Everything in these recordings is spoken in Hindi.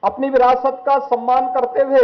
अपनी विरासत का सम्मान करते हुए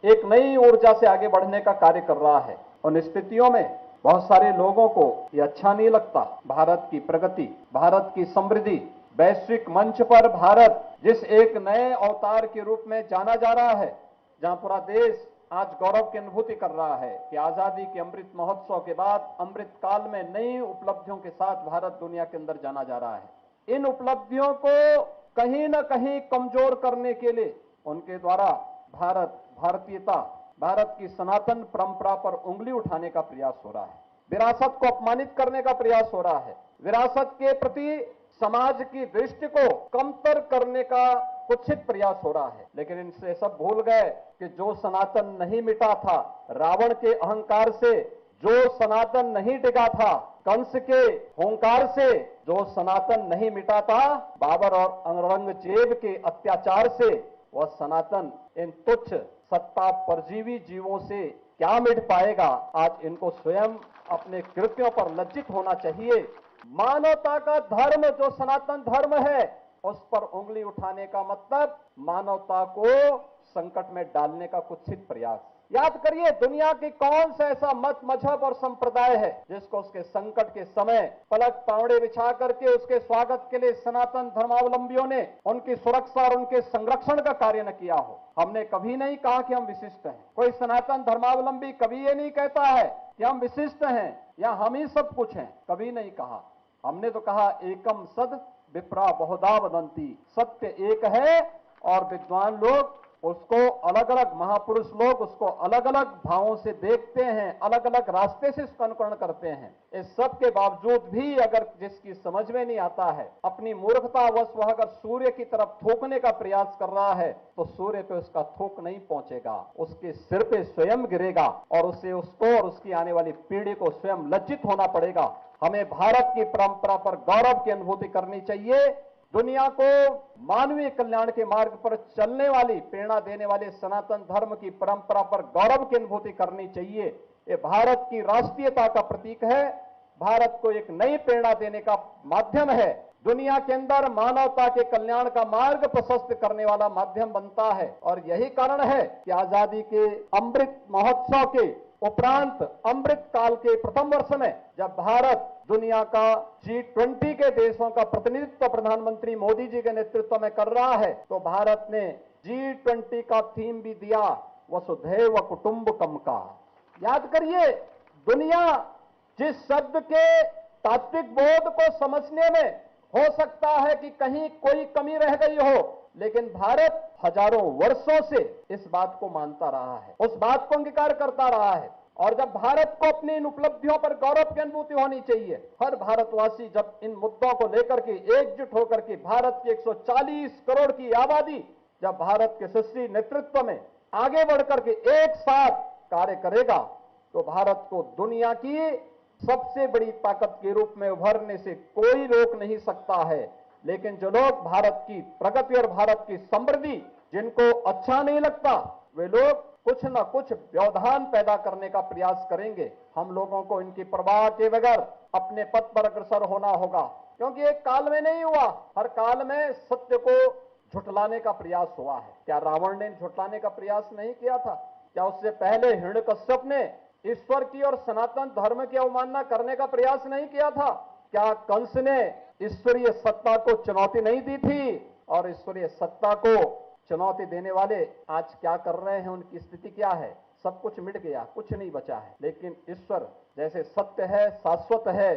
एक नई ऊर्जा से आगे बढ़ने का कार्य कर रहा है। उन स्थितियों में बहुत सारे लोगों को ये अच्छा नहीं लगता। भारत की प्रगति, भारत की समृद्धि, वैश्विक मंच पर भारत जिस एक नए अवतार के रूप में जाना जा रहा है, जहां पूरा देश आज गौरव की अनुभूति कर रहा है कि आजादी के अमृत महोत्सव के बाद अमृत काल में नई उपलब्धियों के साथ भारत दुनिया के अंदर जाना जा रहा है। इन उपलब्धियों को कहीं न कहीं कमजोर करने के लिए उनके द्वारा भारत, भारतीयता, भारत की सनातन परंपरा पर उंगली उठाने का प्रयास हो रहा है, विरासत को अपमानित करने का प्रयास हो रहा है, विरासत के प्रति समाज की दृष्टि को कमतर करने का कुत्सित प्रयास हो रहा है। लेकिन इनसे सब भूल गए कि जो सनातन नहीं मिटा था, रावण के अहंकार से जो सनातन नहीं टिका था, कंस के हुंकार से जो सनातन नहीं मिटा था, बाबर और औरंगजेब के अत्याचार से वह सनातन इन तुच्छ सत्ता परजीवी जीवों से क्या मिट पाएगा। आज इनको स्वयं अपने कृत्यों पर लज्जित होना चाहिए। मानवता का धर्म जो सनातन धर्म है, उस पर उंगली उठाने का मतलब मानवता को संकट में डालने का कुत्सित प्रयास। याद करिए, दुनिया की कौन सा ऐसा मत, मजहब और संप्रदाय है जिसको उसके संकट के समय पलक पावड़े बिछा करके उसके स्वागत के लिए सनातन धर्मावलंबियों ने उनकी सुरक्षा और उनके संरक्षण का कार्य न किया हो। हमने कभी नहीं कहा कि हम विशिष्ट हैं। कोई सनातन धर्मावलंबी कभी ये नहीं कहता है कि हम विशिष्ट हैं या हम ही सब कुछ हैं, कभी नहीं कहा। हमने तो कहा एकम सद विप्रा बहुधा वदंती, सत्य एक है और विद्वान लोग उसको अलग अलग, महापुरुष लोग उसको अलग अलग भावों से देखते हैं, अलग अलग रास्ते से उसका अनुकरण करते हैं। इस सब के बावजूद भी अगर जिसकी समझ में नहीं आता है, अपनी मूर्खतावश वह अगर सूर्य की तरफ थूकने का प्रयास कर रहा है तो सूर्य पे उसका थूक नहीं पहुंचेगा, उसके सिर पे स्वयं गिरेगा और उसे, उसको और उसकी आने वाली पीढ़ी को स्वयं लज्जित होना पड़ेगा। हमें भारत की परंपरा पर गौरव की अनुभूति करनी चाहिए। दुनिया को मानवीय कल्याण के मार्ग पर चलने वाली, प्रेरणा देने वाले सनातन धर्म की परंपरा पर गौरव की अनुभूति करनी चाहिए। ये भारत की राष्ट्रीयता का प्रतीक है, भारत को एक नई प्रेरणा देने का माध्यम है, दुनिया के अंदर मानवता के कल्याण का मार्ग प्रशस्त करने वाला माध्यम बनता है। और यही कारण है कि आजादी के अमृत महोत्सव के उपरांत अमृत काल के प्रथम वर्ष में जब भारत दुनिया का G20 के देशों का प्रतिनिधित्व प्रधानमंत्री मोदी जी के नेतृत्व में कर रहा है, तो भारत ने G20 का थीम भी दिया वसुधैव कुटुंबकम का। याद करिए, दुनिया जिस शब्द के तात्विक बोध को समझने में हो सकता है कि कहीं कोई कमी रह गई हो, लेकिन भारत हजारों वर्षों से इस बात को मानता रहा है, उस बात को अंगीकार करता रहा है। और जब भारत को अपनी इन उपलब्धियों पर गौरव की अनुभूति होनी चाहिए, हर भारतवासी जब इन मुद्दों को लेकर के एकजुट होकर के भारत की 140 करोड़ की आबादी जब भारत के यशस्वी नेतृत्व में आगे बढ़कर के एक साथ कार्य करेगा, तो भारत को दुनिया की सबसे बड़ी ताकत के रूप में उभरने से कोई रोक नहीं सकता है। लेकिन जो लोग भारत की प्रगति और भारत की समृद्धि जिनको अच्छा नहीं लगता, वे लोग कुछ न कुछ व्यवधान पैदा करने का प्रयास करेंगे। हम लोगों को इनकी परवाह के बगैर अपने पथ पर अग्रसर होना होगा, क्योंकि एक काल में नहीं हुआ, हर काल में सत्य को झुठलाने का प्रयास हुआ है। क्या रावण ने झुठलाने का प्रयास नहीं किया था? क्या उससे पहले हिरण्यकश्यप ने ईश्वर की और सनातन धर्म की अवमानना करने का प्रयास नहीं किया था? क्या कंस ने ईश्वरीय सत्ता को चुनौती नहीं दी थी? और ईश्वरीय सत्ता को चुनौती देने वाले आज क्या कर रहे हैं, उनकी स्थिति क्या है? सब कुछ मिट गया, कुछ नहीं बचा है। लेकिन ईश्वर जैसे सत्य है, शाश्वत है,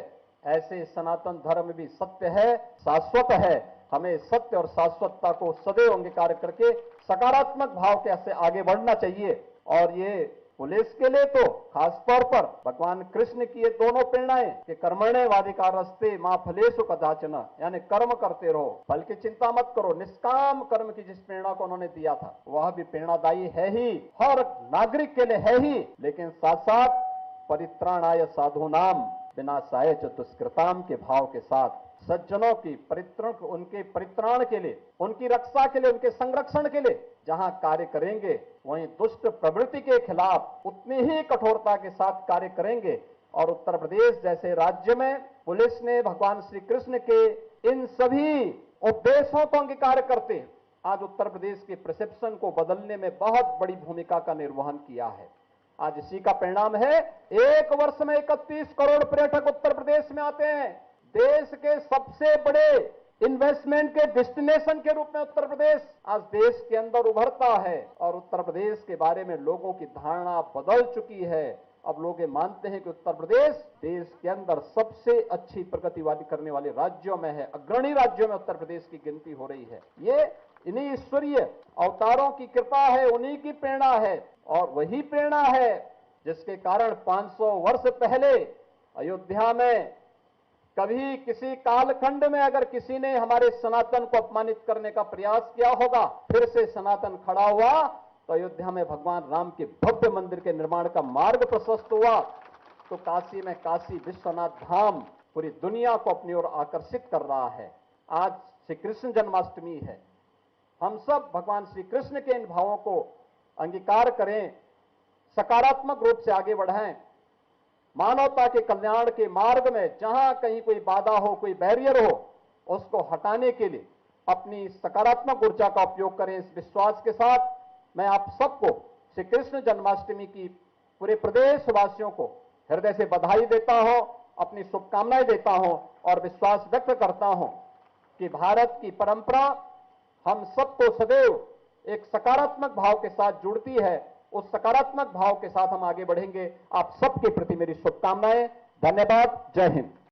ऐसे सनातन धर्म भी सत्य है, शाश्वत है। हमें सत्य और शाश्वतता को सदैव अंगीकार करके सकारात्मक भाव के से आगे बढ़ना चाहिए। और ये पुलिस के लिए तो खास तौर पर भगवान कृष्ण की ये दोनों प्रेरणाएं कि कर्मण्येवाधिकारस्ते मा फलेषु कदाचन, यानी कर्म करते रहो, फल की चिंता मत करो, निष्काम कर्म की जिस प्रेरणा को उन्होंने दिया था वह भी प्रेरणादायी है ही, हर नागरिक के लिए है ही। लेकिन साथ साथ परित्राणाय साधूनाम विनाशाय च दुष्कृताम के भाव के साथ सज्जनों की परित्राण, उनके परित्राण के लिए, उनकी रक्षा के लिए, उनके संरक्षण के लिए जहां कार्य करेंगे, वहीं दुष्ट प्रवृत्ति के खिलाफ उतनी ही कठोरता के साथ कार्य करेंगे। और उत्तर प्रदेश जैसे राज्य में पुलिस ने भगवान श्री कृष्ण के इन सभी उपदेशों को अंगीकार करते आज उत्तर प्रदेश के परसेप्शन को बदलने में बहुत बड़ी भूमिका का निर्वहन किया है। आज इसी का परिणाम है, एक वर्ष में 31 करोड़ पर्यटक उत्तर प्रदेश में आते हैं। देश के सबसे बड़े इन्वेस्टमेंट के डेस्टिनेशन के रूप में उत्तर प्रदेश आज देश के अंदर उभरता है और उत्तर प्रदेश के बारे में लोगों की धारणा बदल चुकी है। अब लोग ये मानते हैं कि उत्तर प्रदेश देश के अंदर सबसे अच्छी प्रगति करने वाले राज्यों में है, अग्रणी राज्यों में उत्तर प्रदेश की गिनती हो रही है। ये इन्हीं ईश्वरीय अवतारों की कृपा है, उन्हीं की प्रेरणा है और वही प्रेरणा है जिसके कारण 500 वर्ष पहले अयोध्या में कभी किसी कालखंड में अगर किसी ने हमारे सनातन को अपमानित करने का प्रयास किया होगा, फिर से सनातन खड़ा हुआ तो अयोध्या में भगवान राम के भव्य मंदिर के निर्माण का मार्ग प्रशस्त हुआ। तो काशी में काशी विश्वनाथ धाम पूरी दुनिया को अपनी ओर आकर्षित कर रहा है। आज श्री कृष्ण जन्माष्टमी है। हम सब भगवान श्री कृष्ण के इन भावों को अंगीकार करें, सकारात्मक रूप से आगे बढ़ें। मानवता के कल्याण के मार्ग में जहां कहीं कोई बाधा हो, कोई बैरियर हो, उसको हटाने के लिए अपनी सकारात्मक ऊर्जा का उपयोग करें। इस विश्वास के साथ मैं आप सबको श्री कृष्ण जन्माष्टमी की पूरे प्रदेश वासियों को हृदय से बधाई देता हूं, अपनी शुभकामनाएं देता हूं और विश्वास व्यक्त करता हूं कि भारत की परंपरा हम सबको सदैव एक सकारात्मक भाव के साथ जुड़ती है। उस सकारात्मक भाव के साथ हम आगे बढ़ेंगे। आप सबके प्रति मेरी शुभकामनाएं। धन्यवाद। जय हिंद।